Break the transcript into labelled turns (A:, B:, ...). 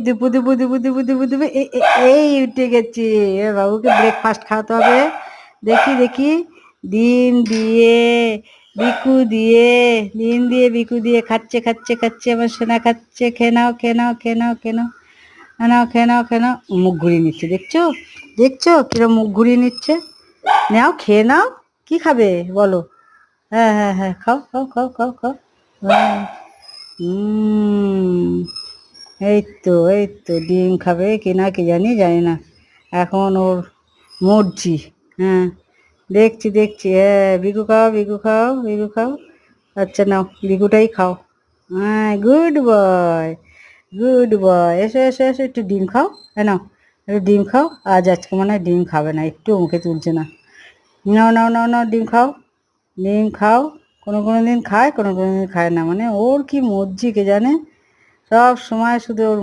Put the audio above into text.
A: দুপু দুপু দুপু দুপু দুপু দুপু এই উঠে গেছে। বাবুকে ব্রেকফাস্ট খাওয়াতে হবে। দেখি দেখি, ডিম দিয়ে বিকু দিয়ে, ডিম দিয়ে বিকু দিয়ে খাচ্ছে খাচ্ছে খাচ্ছে, আমার সোনা খাচ্ছে। খেয়ে নাও খেয়ে নাও খেয়ে নাও খেয়ে নাও, নাও খেয়ে নাও খেয়ে নাও। মুখ ঘুরিয়ে নিচ্ছে, দেখছো দেখছো কিরম মুখ ঘুরিয়ে নিচ্ছে। নাও খেয়ে নাও, কি খাবে বলো? হ্যাঁ হ্যাঁ হ্যাঁ, খাও খাও খাও খাও খাও। হ্যাঁ। এই তো ডিম খাবে কিনা কি জানি, জানি না। এখন ওর মর্জি। হ্যাঁ, দেখছি দেখছি। হ্যাঁ, বিকু খাও বিকু খাও বিকু খাও। আচ্ছা নাও, বিকুটাই খাও। হ্যাঁ, গুড বয় গুড বয়। এসো এসো এসো, একটু ডিম খাও। হ্যাঁ নাও, একটু ডিম খাও। আজকে মনে হয় ডিম খাবে না, একটু মুখে তুলছে না। নাও নাও নাও নাও, ডিম খাও ডিম খাও। কোনো কোনো দিন খায়, কোনো কোনো দিন খায় না, মানে ওর কি মর্জি কে জানে। সব সময় শুধু ওর